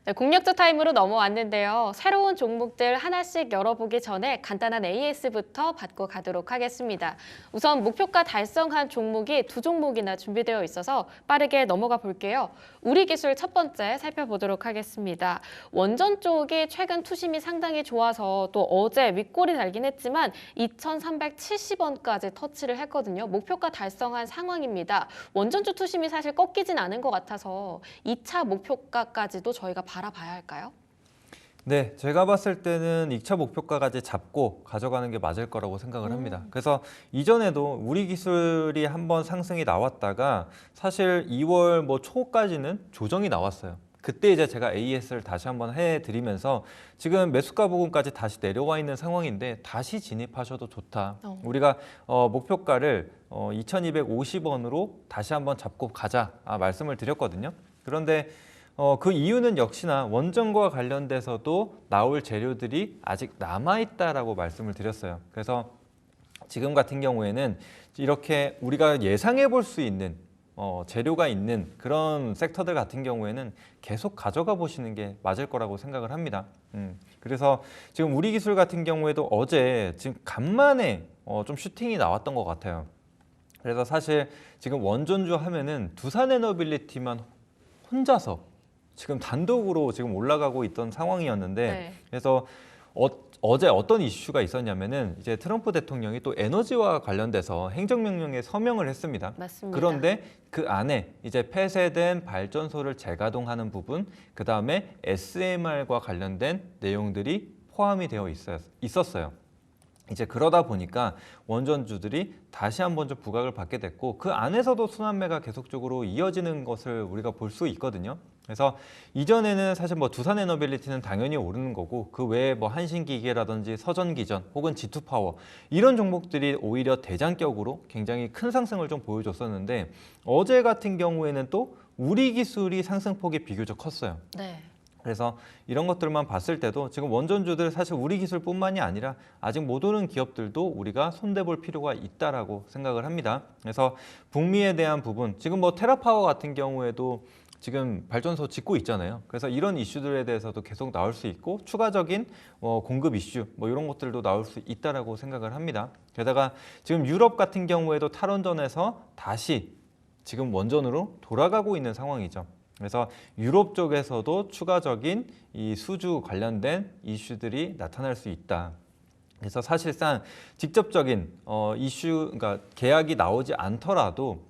네, 공략조 타임으로 넘어왔는데요. 새로운 종목들 하나씩 열어보기 전에 간단한 AS부터 받고 가도록 하겠습니다. 우선 목표가 달성한 종목이 두 종목이나 준비되어 있어서 빠르게 넘어가 볼게요. 우리기술 첫 번째 살펴보도록 하겠습니다. 원전 쪽이 최근 투심이 상당히 좋아서 또 어제 윗골이 달긴 했지만 2,370원까지 터치를 했거든요. 목표가 달성한 상황입니다. 원전주 투심이 사실 꺾이진 않은 것 같아서 2차 목표가까지도 저희가 바라봐야 할까요? 네, 제가 봤을 때는 2차 목표가까지 잡고 가져가는 게 맞을 거라고 생각을 합니다. 그래서 이전에도 우리 기술이 한번 상승이 나왔다가 사실 2월 초까지는 조정이 나왔어요. 그때 이제 제가 AS를 다시 한번 해드리면서 지금 매수가 부분까지 다시 내려와 있는 상황인데 다시 진입하셔도 좋다. 우리가 목표가를 2,250원으로 다시 한번 잡고 가자 말씀을 드렸거든요. 그런데 그 이유는 역시나 원전과 관련돼서도 나올 재료들이 아직 남아있다라고 말씀을 드렸어요. 그래서 지금 같은 경우에는 이렇게 우리가 예상해 볼 수 있는 재료가 있는 그런 섹터들 같은 경우에는 계속 가져가 보시는 게 맞을 거라고 생각을 합니다. 그래서 지금 우리 기술 같은 경우에도 어제 지금 간만에 좀 슈팅이 나왔던 것 같아요. 그래서 사실 지금 원전주 하면은 두산에너빌리티만 혼자서 지금 단독으로 지금 올라가고 있던 상황이었는데 네. 그래서 어제 어떤 이슈가 있었냐면은 이제 트럼프 대통령이 또 에너지와 관련돼서 행정명령에 서명을 했습니다. 맞습니다. 그런데 그 안에 이제 폐쇄된 발전소를 재가동하는 부분, 그 다음에 SMR과 관련된 내용들이 포함이 되어 있었어요. 이제 그러다 보니까 원전주들이 다시 한번 좀 부각을 받게 됐고 그 안에서도 순환매가 계속적으로 이어지는 것을 우리가 볼 수 있거든요. 그래서 이전에는 사실 두산에너빌리티는 당연히 오르는 거고 그 외에 한신기계라든지 서전기전 혹은 G2파워 이런 종목들이 오히려 대장격으로 굉장히 큰 상승을 좀 보여줬었는데 어제 같은 경우에는 또 우리 기술이 상승폭이 비교적 컸어요. 네. 그래서 이런 것들만 봤을 때도 지금 원전주들 사실 우리 기술뿐만이 아니라 아직 못 오른 기업들도 우리가 손대볼 필요가 있다라고 생각을 합니다. 그래서 북미에 대한 부분, 지금 테라파워 같은 경우에도 지금 발전소 짓고 있잖아요. 그래서 이런 이슈들에 대해서도 계속 나올 수 있고 추가적인 공급 이슈 이런 것들도 나올 수 있다라고 생각을 합니다. 게다가 지금 유럽 같은 경우에도 탈원전에서 다시 지금 원전으로 돌아가고 있는 상황이죠. 그래서 유럽 쪽에서도 추가적인 이 수주 관련된 이슈들이 나타날 수 있다. 그래서 사실상 직접적인 이슈, 그러니까 계약이 나오지 않더라도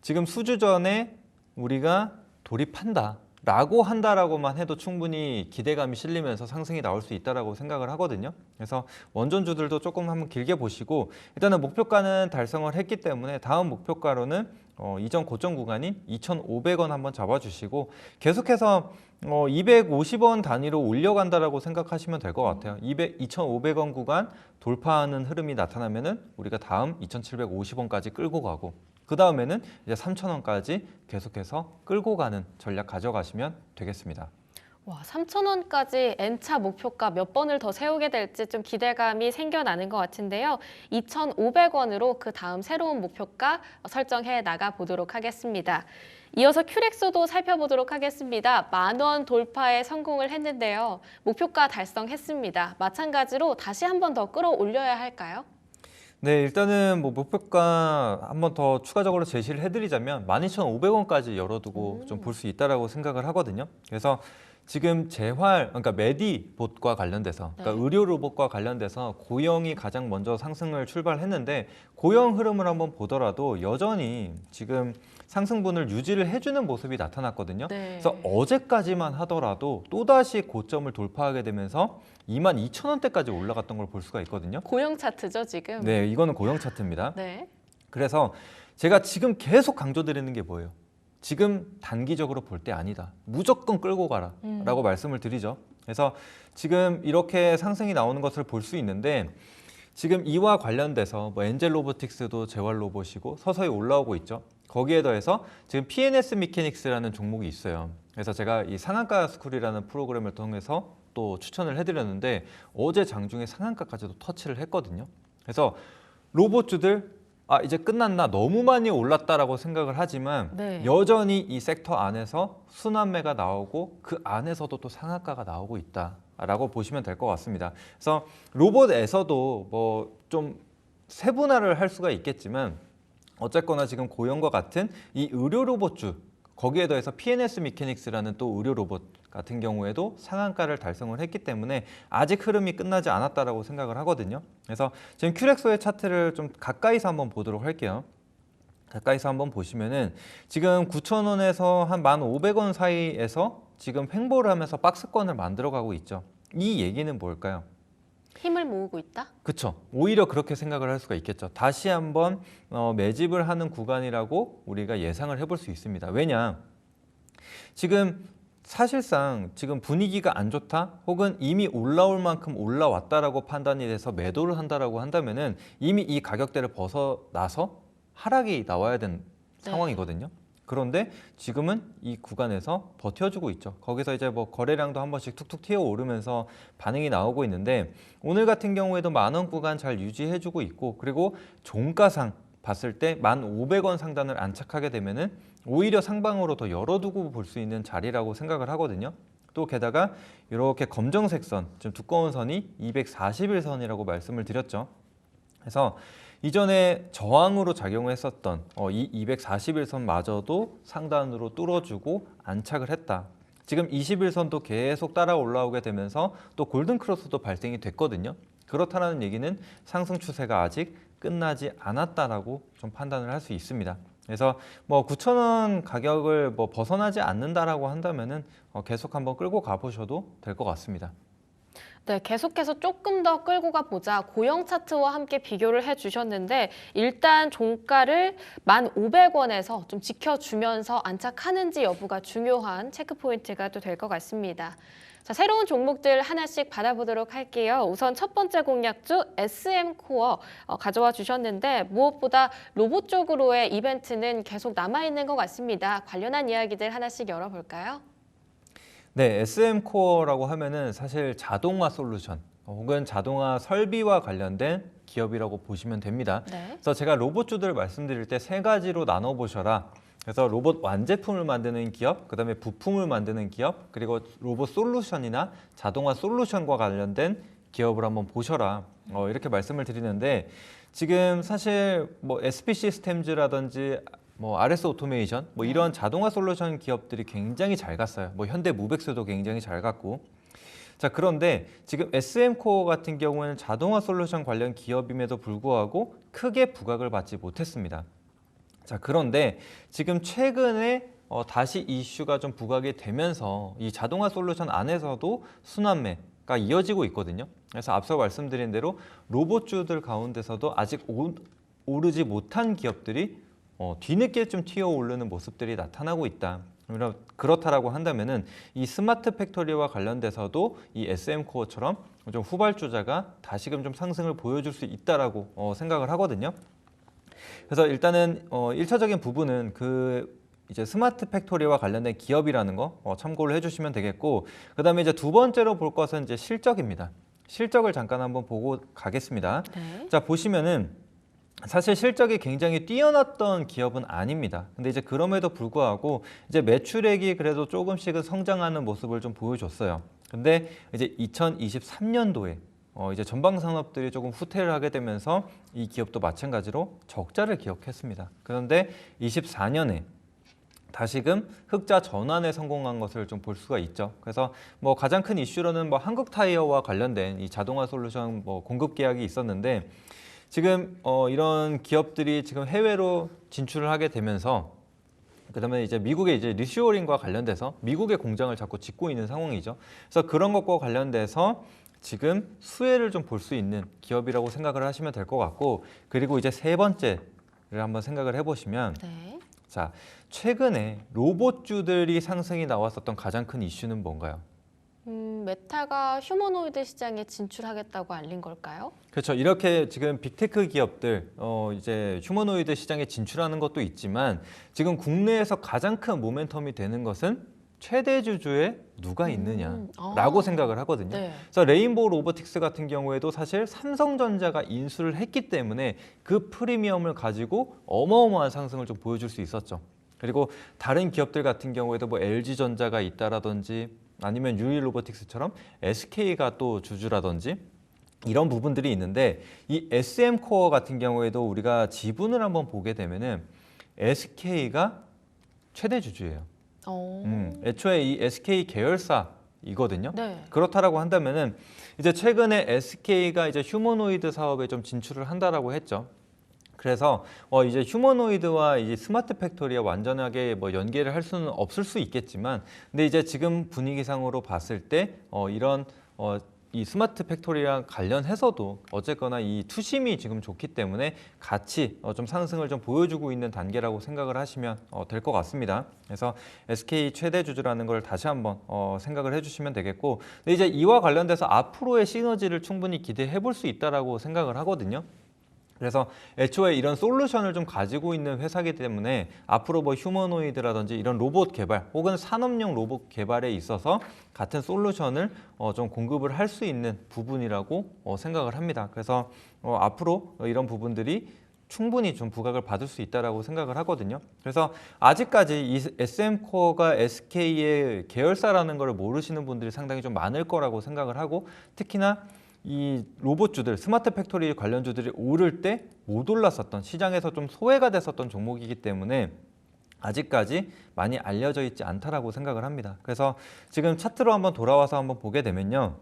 지금 수주 전에 우리가 돌입한다라고 한다라고만 해도 충분히 기대감이 실리면서 상승이 나올 수 있다라고 생각을 하거든요. 그래서 원전주들도 조금 한번 길게 보시고 일단은 목표가는 달성을 했기 때문에 다음 목표가로는 이전 고점 구간인 2,500원 한번 잡아주시고 계속해서 250원 단위로 올려간다라고 생각하시면 될 것 같아요. 2,500원 구간 돌파하는 흐름이 나타나면은 우리가 다음 2,750원까지 끌고 가고 그 다음에는 이제 3,000원까지 계속해서 끌고 가는 전략 가져가시면 되겠습니다. 와, 3,000원까지 N차 목표가 몇 번을 더 세우게 될지 좀 기대감이 생겨나는 것 같은데요. 2,500원으로 그 다음 새로운 목표가 설정해 나가 보도록 하겠습니다. 이어서 큐렉소도 살펴보도록 하겠습니다. 10,000원 돌파에 성공을 했는데요. 목표가 달성했습니다. 마찬가지로 다시 한 번 더 끌어올려야 할까요? 네, 일단은 목표가 한 번 더 추가적으로 제시를 해드리자면 12,500원까지 열어두고 좀 볼 수 있다라고 생각을 하거든요. 그래서 지금 그러니까 메디봇과 관련돼서, 그러니까 의료 로봇과 관련돼서 고영이 가장 먼저 상승을 출발했는데 고영 흐름을 한번 보더라도 여전히 지금 상승분을 유지를 해주는 모습이 나타났거든요. 네. 그래서 어제까지만 하더라도 또다시 고점을 돌파하게 되면서 22,000원대까지 올라갔던 걸 볼 수가 있거든요. 고영 차트죠, 지금? 네, 이거는 고영 차트입니다. 네. 그래서 제가 지금 계속 강조드리는 게 뭐예요? 지금 단기적으로 볼 때 아니다. 무조건 끌고 가라 라고 말씀을 드리죠. 그래서 지금 이렇게 상승이 나오는 것을 볼 수 있는데 지금 이와 관련돼서 엔젤 로보틱스도 재활 로봇이고 서서히 올라오고 있죠. 거기에 더해서 지금 PNS 미케닉스라는 종목이 있어요. 그래서 제가 이 상한가 스쿨이라는 프로그램을 통해서 또 추천을 해드렸는데 어제 장중에 상한가까지도 터치를 했거든요. 그래서 로봇주들 이제 끝났나 너무 많이 올랐다라고 생각을 하지만 네. 여전히 이 섹터 안에서 순환매가 나오고 그 안에서도 또 상한가가 나오고 있다라고 보시면 될 것 같습니다. 그래서 로봇에서도 뭐 좀 세분화를 할 수가 있겠지만 어쨌거나 지금 고영과 같은 이 의료 로봇주 거기에 더해서 PNS 미케닉스라는 또 의료 로봇 같은 경우에도 상한가를 달성을 했기 때문에 아직 흐름이 끝나지 않았다라고 생각을 하거든요. 그래서 지금 큐렉소의 차트를 좀 가까이서 한번 보도록 할게요. 가까이서 한번 보시면은 지금 9,000원에서 한 1,500원 사이에서 지금 횡보를 하면서 박스권을 만들어가고 있죠. 이 얘기는 뭘까요? 힘을 모으고 있다? 그렇죠. 오히려 그렇게 생각을 할 수가 있겠죠. 다시 한번 매집을 하는 구간이라고 우리가 예상을 해볼 수 있습니다. 왜냐? 지금 사실상 지금 분위기가 안 좋다 혹은 이미 올라올 만큼 올라왔다라고 판단이 돼서 매도를 한다라고 한다면은 이미 이 가격대를 벗어나서 하락이 나와야 되는 상황이거든요. 그런데 지금은 이 구간에서 버텨주고 있죠. 거기서 이제 뭐 거래량도 한 번씩 툭툭 튀어 오르면서 반응이 나오고 있는데 오늘 같은 경우에도 10,000원 구간 잘 유지해주고 있고 그리고 종가상 봤을 때 1,500원 상단을 안착하게 되면은 오히려 상방으로 더 열어두고 볼 수 있는 자리라고 생각을 하거든요. 또 게다가 이렇게 검정색 선, 좀 두꺼운 선이 241선이라고 말씀을 드렸죠. 그래서 이전에 저항으로 작용했었던 이 241선마저도 상단으로 뚫어주고 안착을 했다. 지금 21선도 계속 따라 올라오게 되면서 또 골든크로스도 발생이 됐거든요. 그렇다는 얘기는 상승 추세가 아직 끝나지 않았다라고 좀 판단을 할 수 있습니다. 그래서 뭐 9,000원 가격을 뭐 벗어나지 않는다라고 한다면은 계속 한번 끌고 가보셔도 될 것 같습니다. 네, 계속해서 조금 더 끌고 가보자. 고영 차트와 함께 비교를 해주셨는데 일단 종가를 1,500원에서 좀 지켜주면서 안착하는지 여부가 중요한 체크 포인트가 또 될 것 같습니다. 자, 새로운 종목들 하나씩 받아보도록 할게요. 우선 첫 번째 공략주 SM코어 가져와 주셨는데 무엇보다 로봇 쪽으로의 이벤트는 계속 남아있는 것 같습니다. 관련한 이야기들 하나씩 열어볼까요? 네, SM코어라고 하면은 사실 자동화 솔루션 혹은 자동화 설비와 관련된 기업이라고 보시면 됩니다. 네. 그래서 제가 로봇주들 말씀드릴 때 세 가지로 나눠 보셔라. 그래서 로봇 완제품을 만드는 기업, 그다음에 부품을 만드는 기업, 그리고 로봇 솔루션이나 자동화 솔루션과 관련된 기업을 한번 보셔라. 이렇게 말씀을 드리는데 지금 사실 뭐 SP 시스템즈라든지 뭐 RS 오토메이션 뭐 이런 자동화 솔루션 기업들이 굉장히 잘 갔어요. 뭐 현대 무벡스도 굉장히 잘 갔고. 자, 그런데 지금 SM코어 같은 경우에는 자동화 솔루션 관련 기업임에도 불구하고 크게 부각을 받지 못했습니다. 자, 그런데 지금 최근에 다시 이슈가 좀 부각이 되면서 이 자동화 솔루션 안에서도 순환매가 이어지고 있거든요. 그래서 앞서 말씀드린 대로 로봇주들 가운데서도 아직 오르지 못한 기업들이 뒤늦게 좀 튀어 오르는 모습들이 나타나고 있다. 그렇다라고 한다면은 이 스마트 팩토리와 관련돼서도 이 SM코어처럼 좀 후발주자가 다시금 좀 상승을 보여줄 수 있다라고 생각을 하거든요. 그래서 일단은 1차적인 부분은 그 이제 스마트 팩토리와 관련된 기업이라는 거 참고를 해주시면 되겠고, 그다음에 이제 두 번째로 볼 것은 이제 실적입니다. 실적을 잠깐 한번 보고 가겠습니다. 네. 자, 보시면은 사실 실적이 굉장히 뛰어났던 기업은 아닙니다. 근데 이제 그럼에도 불구하고 이제 매출액이 그래도 조금씩은 성장하는 모습을 좀 보여줬어요. 근데 이제 2023년도에 이제 전방 산업들이 조금 후퇴를 하게 되면서 이 기업도 마찬가지로 적자를 기록했습니다. 그런데 24년에 다시금 흑자 전환에 성공한 것을 좀 볼 수가 있죠. 그래서 뭐 가장 큰 이슈로는 뭐 한국타이어와 관련된 이 자동화 솔루션 뭐 공급 계약이 있었는데 지금 이런 기업들이 지금 해외로 진출을 하게 되면서 그다음에 이제 미국의 이제 리쇼어링과 관련돼서 미국의 공장을 자꾸 짓고 있는 상황이죠. 그래서 그런 것과 관련돼서 지금 수혜를 좀 볼 수 있는 기업이라고 생각을 하시면 될 것 같고, 그리고 이제 세 번째를 한번 생각을 해보시면 네. 자, 최근에 로봇주들이 상승이 나왔었던 가장 큰 이슈는 뭔가요? 메타가 휴머노이드 시장에 진출하겠다고 알린 걸까요? 그렇죠. 이렇게 지금 빅테크 기업들 이제 휴머노이드 시장에 진출하는 것도 있지만 지금 국내에서 가장 큰 모멘텀이 되는 것은 최대 주주에 누가 있느냐라고 생각을 하거든요. 네. 그래서 레인보우 로보틱스 같은 경우에도 사실 삼성전자가 인수를 했기 때문에 그 프리미엄을 가지고 어마어마한 상승을 좀 보여줄 수 있었죠. 그리고 다른 기업들 같은 경우에도 뭐 LG전자가 있다라든지 아니면 유일로보틱스처럼 SK가 또 주주라든지 이런 부분들이 있는데 이 SM코어 같은 경우에도 우리가 지분을 한번 보게 되면은 SK가 최대 주주예요. 애초에 이 SK 계열사이거든요. 네. 그렇다라고 한다면은 이제 최근에 SK가 이제 휴머노이드 사업에 좀 진출을 한다라고 했죠. 그래서 이제 휴머노이드와 이제 스마트 팩토리와 완전하게 뭐 연계를 할 수는 없을 수 있겠지만, 근데 이제 지금 분위기상으로 봤을 때 이런 이 스마트 팩토리랑 관련해서도 어쨌거나 이 투심이 지금 좋기 때문에 같이 좀 상승을 좀 보여주고 있는 단계라고 생각을 하시면 될 것 같습니다. 그래서 SK 최대 주주라는 걸 다시 한번 생각을 해주시면 되겠고, 근데 이제 이와 관련돼서 앞으로의 시너지를 충분히 기대해 볼 수 있다라고 생각을 하거든요. 그래서 애초에 이런 솔루션을 좀 가지고 있는 회사이기 때문에 앞으로 뭐 휴머노이드라든지 이런 로봇 개발 혹은 산업용 로봇 개발에 있어서 같은 솔루션을 좀 공급을 할 수 있는 부분이라고 생각을 합니다. 그래서 앞으로 이런 부분들이 충분히 좀 부각을 받을 수 있다라고 생각을 하거든요. 그래서 아직까지 이 SM코어가 SK의 계열사라는 걸 모르시는 분들이 상당히 좀 많을 거라고 생각을 하고, 특히나 이 로봇주들, 스마트 팩토리 관련주들이 오를 때 못 올랐었던, 시장에서 좀 소외가 됐었던 종목이기 때문에 아직까지 많이 알려져 있지 않다라고 생각을 합니다. 그래서 지금 차트로 한번 돌아와서 한번 보게 되면요,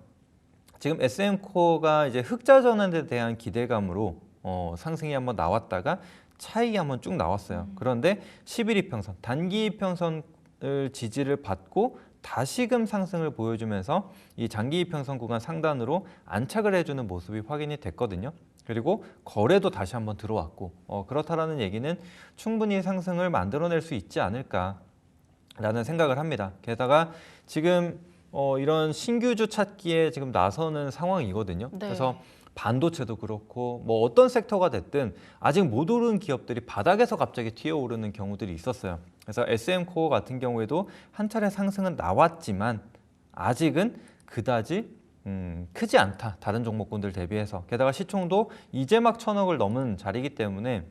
지금 SM코어가 이제 흑자 전환에 대한 기대감으로 상승이 한번 나왔다가 차익이 한번 쭉 나왔어요. 그런데 10일 이평선, 단기 이평선을 지지를 받고 다시금 상승을 보여주면서 이 장기 이평선 구간 상단으로 안착을 해주는 모습이 확인이 됐거든요. 그리고 거래도 다시 한번 들어왔고, 그렇다라는 얘기는 충분히 상승을 만들어낼 수 있지 않을까라는 생각을 합니다. 게다가 지금 이런 신규주 찾기에 지금 나서는 상황이거든요. 네. 그래서 반도체도 그렇고 뭐 어떤 섹터가 됐든 아직 못 오른 기업들이 바닥에서 갑자기 튀어오르는 경우들이 있었어요. 그래서 SM코어 같은 경우에도 한 차례 상승은 나왔지만 아직은 그다지 크지 않다, 다른 종목군들 대비해서. 게다가 시총도 이제 막 1,000억을 넘은 자리이기 때문에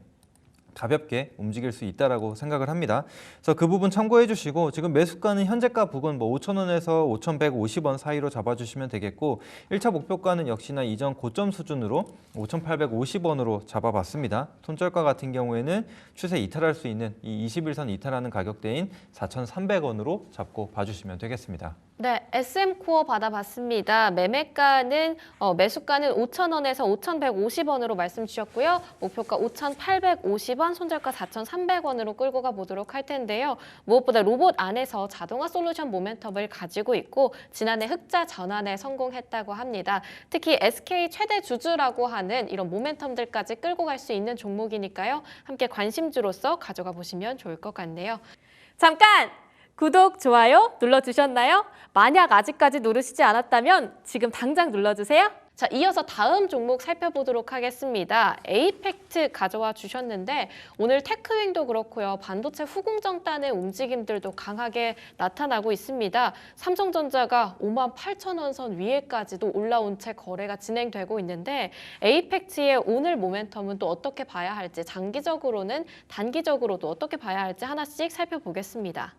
가볍게 움직일 수 있다라고 생각을 합니다. 그래서 그 부분 참고해 주시고, 지금 매수가는 현재가 부근 뭐 5,000원에서 5,150원 사이로 잡아주시면 되겠고, 1차 목표가는 역시나 이전 고점 수준으로 5,850원으로 잡아봤습니다. 손절가 같은 경우에는 추세 이탈할 수 있는 이 21선 이탈하는 가격대인 4,300원으로 잡고 봐주시면 되겠습니다. 네, SM코어 받아봤습니다. 매매가는 매수가는 5,000원에서 5,150원으로 말씀 주셨고요. 목표가 5,850원, 손절가 4,300원으로 끌고 가보도록 할 텐데요. 무엇보다 로봇 안에서 자동화 솔루션 모멘텀을 가지고 있고 지난해 흑자 전환에 성공했다고 합니다. 특히 SK 최대 주주라고 하는 이런 모멘텀들까지 끌고 갈 수 있는 종목이니까요. 함께 관심주로서 가져가 보시면 좋을 것 같네요. 잠깐! 구독, 좋아요 눌러주셨나요? 만약 아직까지 누르시지 않았다면 지금 당장 눌러주세요. 자, 이어서 다음 종목 살펴보도록 하겠습니다. 에이펙트 가져와 주셨는데 오늘 테크윙도 그렇고요. 반도체 후공정단의 움직임들도 강하게 나타나고 있습니다. 삼성전자가 58,000원 선 위에까지도 올라온 채 거래가 진행되고 있는데 에이펙트의 오늘 모멘텀은 또 어떻게 봐야 할지, 장기적으로는 단기적으로도 어떻게 봐야 할지 하나씩 살펴보겠습니다.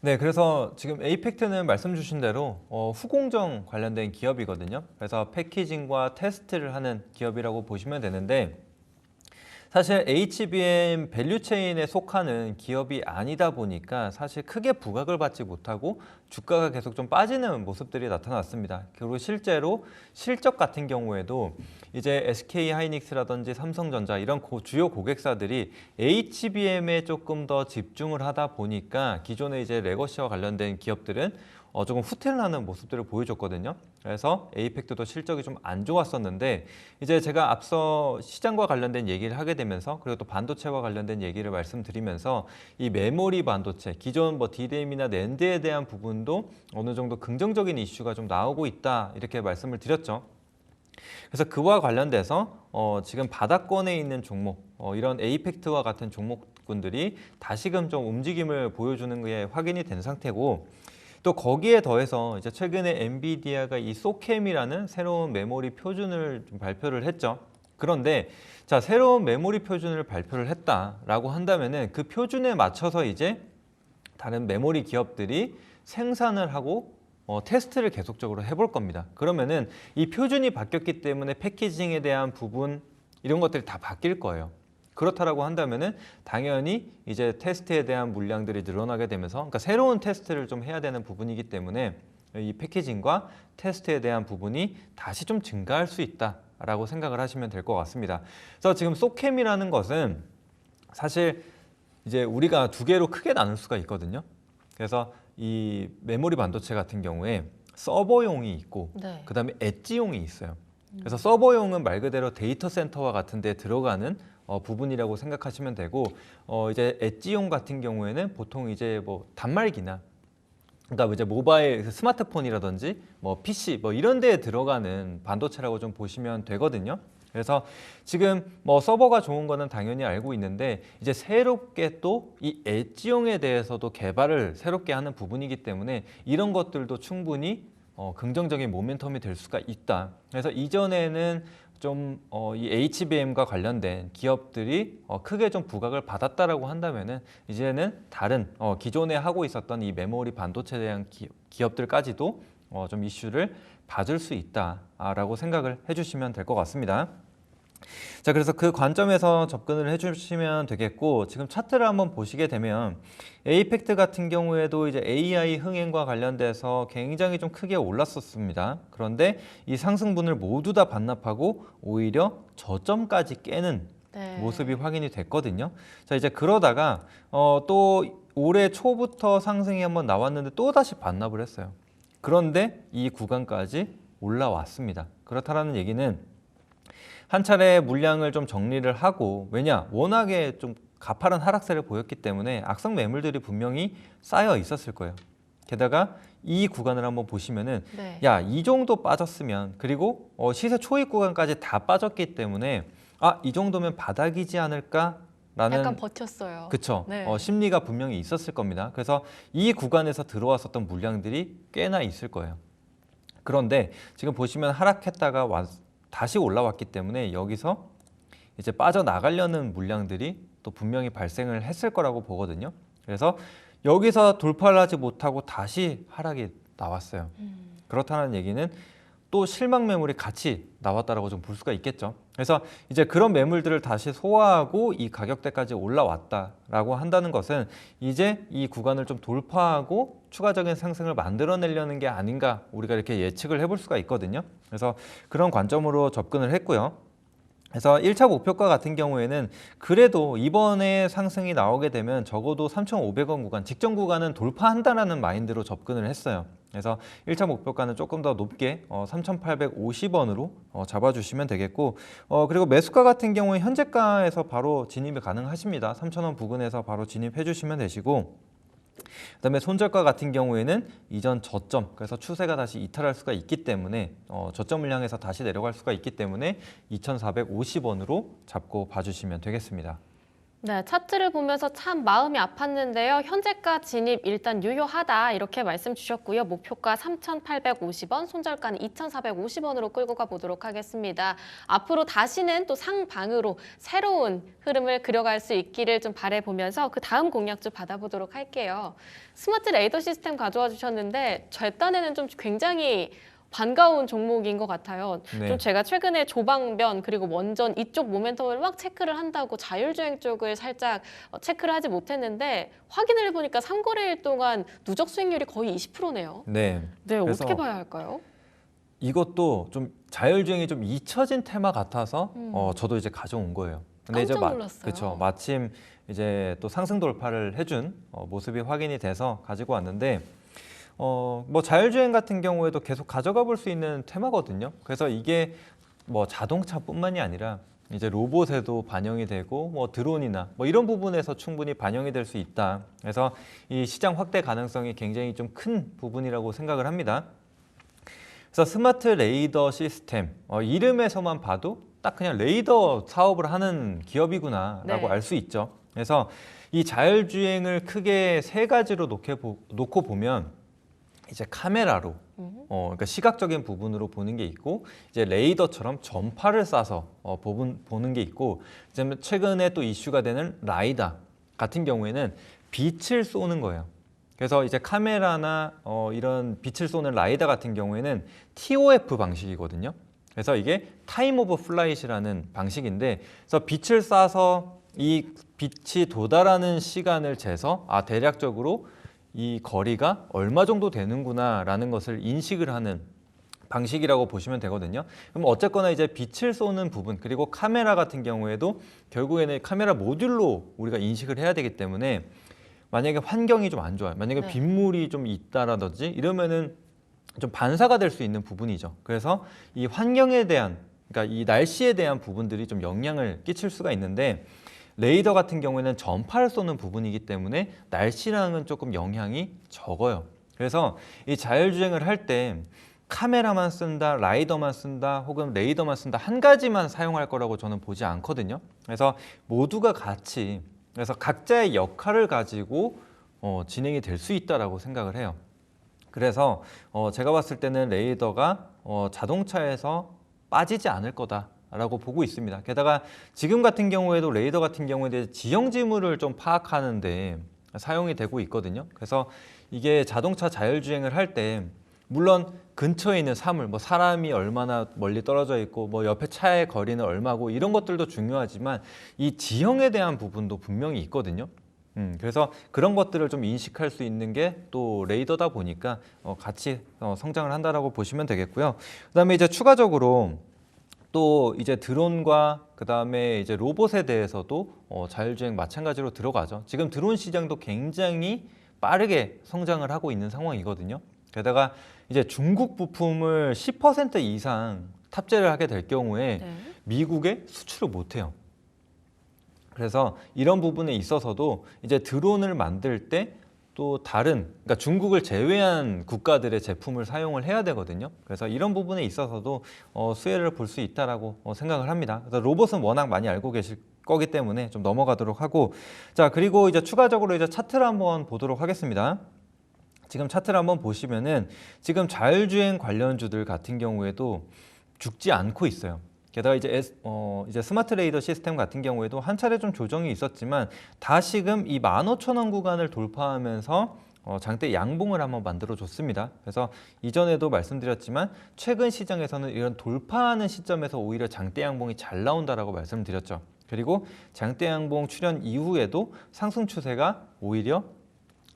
네, 그래서 지금 에이펙트는 말씀 주신 대로 후공정 관련된 기업이거든요. 그래서 패키징과 테스트를 하는 기업이라고 보시면 되는데, 사실 HBM 밸류체인에 속하는 기업이 아니다 보니까 사실 크게 부각을 받지 못하고 주가가 계속 좀 빠지는 모습들이 나타났습니다. 그리고 실제로 실적 같은 경우에도 이제 SK 하이닉스라든지 삼성전자 이런 주요 고객사들이 HBM에 조금 더 집중을 하다 보니까 기존에 이제 레거시와 관련된 기업들은 조금 후퇴를 하는 모습들을 보여줬거든요. 그래서 에이펙트도 실적이 좀 안 좋았었는데, 이제 제가 앞서 시장과 관련된 얘기를 하게 되면서, 그리고 또 반도체와 관련된 얘기를 말씀드리면서 이 메모리 반도체, 기존 뭐 DRAM이나 낸드에 대한 부분도 어느 정도 긍정적인 이슈가 좀 나오고 있다, 이렇게 말씀을 드렸죠. 그래서 그와 관련돼서 지금 바닥권에 있는 종목, 이런 에이펙트와 같은 종목 기업군들이 다시금 좀 움직임을 보여주는 게 확인이 된 상태고 또 거기에 더해서 이제 최근에 엔비디아가 이 소캠이라는 새로운 메모리 표준을 좀 발표를 했죠. 그런데 자, 새로운 메모리 표준을 발표를 했다라고 한다면은 그 표준에 맞춰서 이제 다른 메모리 기업들이 생산을 하고 테스트를 계속적으로 해볼 겁니다. 그러면은 이 표준이 바뀌었기 때문에 패키징에 대한 부분 이런 것들이 다 바뀔 거예요. 그렇다라고 한다면은 당연히 이제 테스트에 대한 물량들이 늘어나게 되면서 그러니까 새로운 테스트를 좀 해야 되는 부분이기 때문에 이 패키징과 테스트에 대한 부분이 다시 좀 증가할 수 있다라고 생각을 하시면 될 것 같습니다. 그래서 지금 소캠이라는 것은 사실 이제 우리가 두 개로 크게 나눌 수가 있거든요. 그래서 이 메모리 반도체 같은 경우에 서버용이 있고 네. 그다음에 엣지용이 있어요. 그래서 서버용은 말 그대로 데이터 센터와 같은 데 들어가는 부분이라고 생각하시면 되고 이제 엣지용 같은 경우에는 보통 이제 뭐 단말기나 그러니까 이제 모바일 스마트폰이라든지 뭐 PC 뭐 이런 데에 들어가는 반도체라고 좀 보시면 되거든요. 그래서 지금 뭐 서버가 좋은 거는 당연히 알고 있는데 이제 새롭게 또 이 엣지용에 대해서도 개발을 새롭게 하는 부분이기 때문에 이런 것들도 충분히 긍정적인 모멘텀이 될 수가 있다. 그래서 이전에는 좀 이 HBM과 관련된 기업들이 크게 좀 부각을 받았다라고 한다면은 이제는 다른 기존에 하고 있었던 이 메모리 반도체에 대한 기업들까지도 좀 이슈를 봐줄 수 있다라고 생각을 해주시면 될 것 같습니다. 자, 그래서 그 관점에서 접근을 해주시면 되겠고 지금 차트를 한번 보시게 되면 에이펙트 같은 경우에도 이제 AI 흥행과 관련돼서 굉장히 좀 크게 올랐었습니다. 그런데 이 상승분을 모두 다 반납하고 오히려 저점까지 깨는 네. 모습이 확인이 됐거든요. 자, 이제 그러다가 또 올해 초부터 상승이 한번 나왔는데 또 다시 반납을 했어요. 그런데 이 구간까지 올라왔습니다. 그렇다라는 얘기는 한 차례 물량을 좀 정리를 하고 왜냐 워낙에 좀 가파른 하락세를 보였기 때문에 악성 매물들이 분명히 쌓여 있었을 거예요. 게다가 이 구간을 한번 보시면은 네. 야, 이 정도 빠졌으면 그리고 시세 초입 구간까지 다 빠졌기 때문에 이 정도면 바닥이지 않을까라는 약간 버텼어요. 그쵸. 네. 심리가 분명히 있었을 겁니다. 그래서 이 구간에서 들어왔었던 물량들이 꽤나 있을 거예요. 그런데 지금 보시면 하락했다가 다시 올라왔기 때문에 여기서 이제 빠져나가려는 물량들이 또 분명히 발생을 했을 거라고 보거든요. 그래서 여기서 돌파를 하지 못하고 다시 하락이 나왔어요. 그렇다는 얘기는 또 실망 매물이 같이 나왔다라고 좀 볼 수가 있겠죠. 그래서 이제 그런 매물들을 다시 소화하고 이 가격대까지 올라왔다라고 한다는 것은 이제 이 구간을 좀 돌파하고 추가적인 상승을 만들어내려는 게 아닌가 우리가 이렇게 예측을 해볼 수가 있거든요. 그래서 그런 관점으로 접근을 했고요. 그래서 1차 목표가 같은 경우에는 그래도 이번에 상승이 나오게 되면 적어도 3,500원 구간, 직전 구간은 돌파한다라는 마인드로 접근을 했어요. 그래서 1차 목표가는 조금 더 높게 3,850원으로 잡아주시면 되겠고 그리고 매수가 같은 경우에 현재가에서 바로 진입이 가능하십니다. 3,000원 부근에서 바로 진입해 주시면 되시고 그다음에 손절가 같은 경우에는 이전 저점, 그래서 추세가 다시 이탈할 수가 있기 때문에 저점을 향해서 다시 내려갈 수가 있기 때문에 2,450원으로 잡고 봐주시면 되겠습니다. 네, 차트를 보면서 참 마음이 아팠는데요. 현재가 진입 일단 유효하다 이렇게 말씀 주셨고요. 목표가 3,850원, 손절가는 2,450원으로 끌고 가보도록 하겠습니다. 앞으로 다시는 또 상방으로 새로운 흐름을 그려갈 수 있기를 좀 바라보면서 그 다음 공략 좀 받아보도록 할게요. 스마트 레이더 시스템 가져와 주셨는데 제 딴에는 좀 굉장히 반가운 종목인 것 같아요. 네. 좀 제가 최근에 조방변 그리고 원전 이쪽 모멘텀을 막 체크를 한다고 자율주행 쪽을 살짝 체크를 하지 못했는데 확인을 해보니까 3거래일 동안 누적 수익률이 거의 20%네요. 네. 네, 그래서 어떻게 봐야 할까요? 이것도 좀 자율주행이 좀 잊혀진 테마 같아서 저도 이제 가져온 거예요. 근데 이제 깜짝 놀랐어요. 그쵸. 마침 이제 또 상승 돌파를 해준 모습이 확인이 돼서 가지고 왔는데 뭐 자율주행 같은 경우에도 계속 가져가 볼 수 있는 테마거든요. 그래서 이게 뭐 자동차뿐만이 아니라 이제 로봇에도 반영이 되고 뭐 드론이나 뭐 이런 부분에서 충분히 반영이 될 수 있다. 그래서 이 시장 확대 가능성이 굉장히 좀 큰 부분이라고 생각을 합니다. 그래서 스마트 레이더 시스템 이름에서만 봐도 딱 그냥 레이더 사업을 하는 기업이구나라고 네. 알 수 있죠. 그래서 이 자율주행을 크게 세 가지로 놓고 보면 이제 카메라로 그러니까 시각적인 부분으로 보는 게 있고, 이제 레이더처럼 전파를 쏴서 보는 게 있고, 이제 최근에 또 이슈가 되는 라이다 같은 경우에는 빛을 쏘는 거예요. 그래서 이제 카메라나 이런 빛을 쏘는 라이다 같은 경우에는 TOF 방식이거든요. 그래서 이게 타임 오브 플라잇이라는 방식인데, 그래서 빛을 쏴서 이 빛이 도달하는 시간을 재서 대략적으로 이 거리가 얼마 정도 되는구나라는 것을 인식을 하는 방식이라고 보시면 되거든요. 그럼 어쨌거나 이제 빛을 쏘는 부분, 그리고 카메라 같은 경우에도 결국에는 카메라 모듈로 우리가 인식을 해야 되기 때문에, 만약에 환경이 좀 안 좋아요, 만약에 네. 빗물이 좀 있다라든지 이러면은 좀 반사가 될 수 있는 부분이죠. 그래서 이 환경에 대한, 그러니까 이 날씨에 대한 부분들이 좀 영향을 끼칠 수가 있는데, 레이더 같은 경우에는 전파를 쏘는 부분이기 때문에 날씨랑은 조금 영향이 적어요. 그래서 이 자율주행을 할 때 카메라만 쓴다, 라이더만 쓴다, 혹은 레이더만 쓴다, 한 가지만 사용할 거라고 저는 보지 않거든요. 그래서 모두가 같이, 그래서 각자의 역할을 가지고 진행이 될 수 있다라고 생각을 해요. 그래서 제가 봤을 때는 레이더가 자동차에서 빠지지 않을 거다라고 보고 있습니다. 게다가 지금 같은 경우에도 레이더 같은 경우에 지형 지물을 좀 파악하는데 사용이 되고 있거든요. 그래서 이게 자동차 자율주행을 할 때 물론 근처에 있는 사물, 뭐 사람이 얼마나 멀리 떨어져 있고 뭐 옆에 차의 거리는 얼마고 이런 것들도 중요하지만 이 지형에 대한 부분도 분명히 있거든요. 그래서 그런 것들을 좀 인식할 수 있는 게 또 레이더다 보니까 같이 성장을 한다라고 보시면 되겠고요. 그다음에 이제 추가적으로 또 이제 드론과 그다음에 이제 로봇에 대해서도 자율주행 마찬가지로 들어가죠. 지금 드론 시장도 굉장히 빠르게 성장을 하고 있는 상황이거든요. 게다가 이제 중국 부품을 10% 이상 탑재를 하게 될 경우에 네. 미국에 수출을 못 해요. 그래서 이런 부분에 있어서도 이제 드론을 만들 때 또 다른, 그러니까 중국을 제외한 국가들의 제품을 사용을 해야 되거든요. 그래서 이런 부분에 있어서도 수혜를 볼 수 있다라고 생각을 합니다. 그래서 로봇은 워낙 많이 알고 계실 거기 때문에 좀 넘어가도록 하고, 자, 그리고 이제 추가적으로 이제 차트를 한번 보도록 하겠습니다. 지금 차트를 한번 보시면은 지금 자율주행 관련주들 같은 경우에도 죽지 않고 있어요. 게다가 이제 스마트 레이더 시스템 같은 경우에도 한 차례 좀 조정이 있었지만 다시금 이 15,000원 구간을 돌파하면서 장대 양봉을 한번 만들어 줬습니다. 그래서 이전에도 말씀드렸지만 최근 시장에서는 이런 돌파하는 시점에서 오히려 장대 양봉이 잘 나온다라고 말씀드렸죠. 그리고 장대 양봉 출현 이후에도 상승 추세가 오히려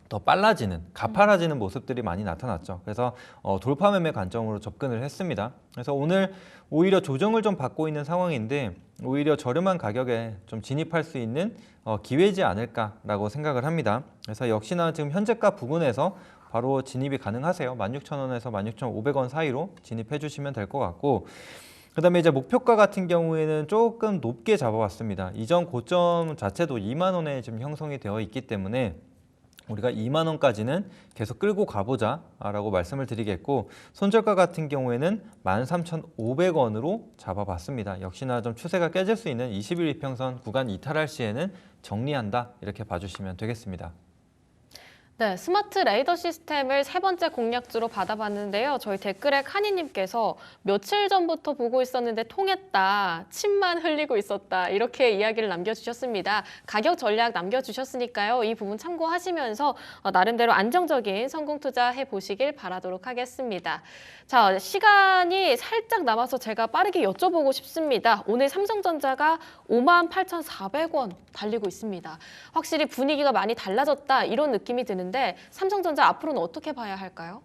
더 빨라지는, 가파라지는 모습들이 많이 나타났죠. 그래서 돌파 매매 관점으로 접근을 했습니다. 그래서 오늘 오히려 조정을 좀 받고 있는 상황인데 오히려 저렴한 가격에 좀 진입할 수 있는 기회지 않을까라고 생각을 합니다. 그래서 역시나 지금 현재가 부근에서 바로 진입이 가능하세요. 16,000원에서 16,500원 사이로 진입해 주시면 될 것 같고, 그다음에 이제 목표가 같은 경우에는 조금 높게 잡아봤습니다. 이전 고점 자체도 2만 원에 지금 형성이 되어 있기 때문에 우리가 2만 원까지는 계속 끌고 가보자라고 말씀을 드리겠고, 손절가 같은 경우에는 13,500원으로 잡아봤습니다. 역시나 좀 추세가 깨질 수 있는 20일 이평선 구간 이탈할 시에는 정리한다, 이렇게 봐주시면 되겠습니다. 네, 스마트 레이더 시스템을 세 번째 공략주로 받아봤는데요. 저희 댓글에 카니님께서 며칠 전부터 보고 있었는데 통했다, 침만 흘리고 있었다, 이렇게 이야기를 남겨주셨습니다. 가격 전략 남겨주셨으니까요. 이 부분 참고하시면서 나름대로 안정적인 성공 투자해 보시길 바라도록 하겠습니다. 자, 시간이 살짝 남아서 제가 빠르게 여쭤보고 싶습니다. 오늘 삼성전자가 58,400원 달리고 있습니다. 확실히 분위기가 많이 달라졌다, 이런 느낌이 드는데 삼성전자 앞으로는 어떻게 봐야 할까요?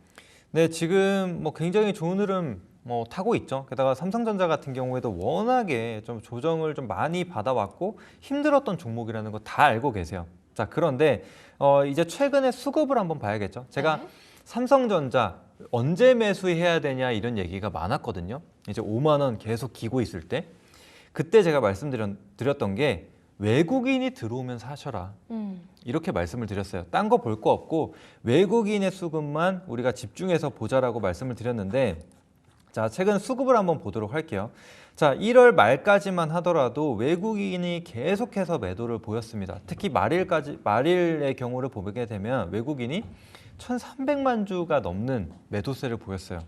네, 지금 뭐 굉장히 좋은 흐름 타고 있죠. 게다가 삼성전자 같은 경우에도 워낙에 좀 조정을 좀 많이 받아왔고 힘들었던 종목이라는 거 다 알고 계세요. 자, 그런데 이제 최근에 수급을 한번 봐야겠죠. 제가 네. 삼성전자 언제 매수해야 되냐 이런 얘기가 많았거든요. 이제 5만 원 계속 기고 있을 때, 그때 제가 말씀드렸던 게 외국인이 들어오면 사셔라, 이렇게 말씀을 드렸어요. 딴 거 볼 거 없고 외국인의 수급만 우리가 집중해서 보자라고 말씀을 드렸는데, 자, 최근 수급을 한번 보도록 할게요. 자, 1월 말까지만 하더라도 외국인이 계속해서 매도를 보였습니다. 특히 말일의 경우를 보게 되면 외국인이 1,300만 주가 넘는 매도세를 보였어요.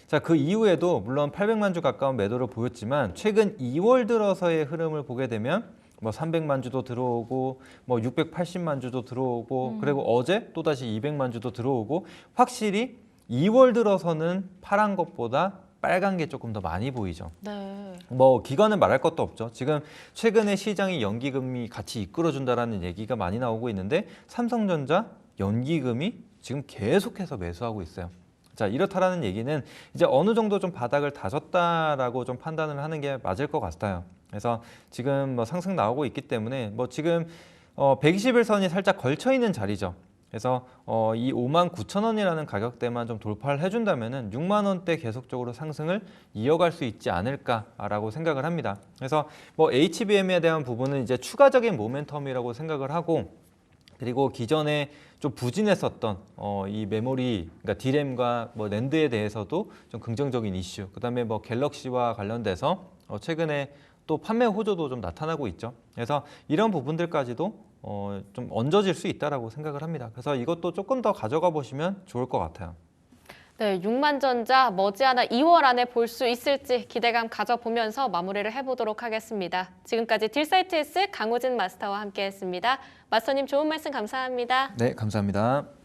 자, 그 이후에도 물론 800만 주 가까운 매도를 보였지만 최근 2월 들어서의 흐름을 보게 되면 뭐 300만 주도 들어오고 뭐 680만 주도 들어오고 그리고 어제 또다시 200만 주도 들어오고 확실히 2월 들어서는 파란 것보다 빨간 게 조금 더 많이 보이죠. 네. 뭐 기관은 말할 것도 없죠. 지금 최근에 시장이 연기금이 같이 이끌어준다라는 얘기가 많이 나오고 있는데 삼성전자 연기금이 지금 계속해서 매수하고 있어요. 자, 이렇다라는 얘기는 이제 어느 정도 좀 바닥을 다졌다라고 좀 판단을 하는 게 맞을 것 같아요. 그래서 지금 뭐 상승 나오고 있기 때문에 뭐 지금 121선이 살짝 걸쳐 있는 자리죠. 그래서 이 59,000원이라는 가격대만 좀 돌파를 해준다면은 6만 원대 계속적으로 상승을 이어갈 수 있지 않을까라고 생각을 합니다. 그래서 뭐 HBM에 대한 부분은 이제 추가적인 모멘텀이라고 생각을 하고 그리고 기존에 좀 부진했었던 이 메모리, 그러니까 D램과 뭐 낸드에 대해서도 좀 긍정적인 이슈. 그다음에 뭐 갤럭시와 관련돼서 최근에 또 판매 호조도 좀 나타나고 있죠. 그래서 이런 부분들까지도 좀 얹어질 수 있다라고 생각을 합니다. 그래서 이것도 조금 더 가져가 보시면 좋을 것 같아요. 네, 6만전자 머지않아 2월 안에 볼 수 있을지 기대감 가져보면서 마무리를 해보도록 하겠습니다. 지금까지 딜사이트S 강호진 마스터와 함께했습니다. 마스터님 좋은 말씀 감사합니다. 네, 감사합니다.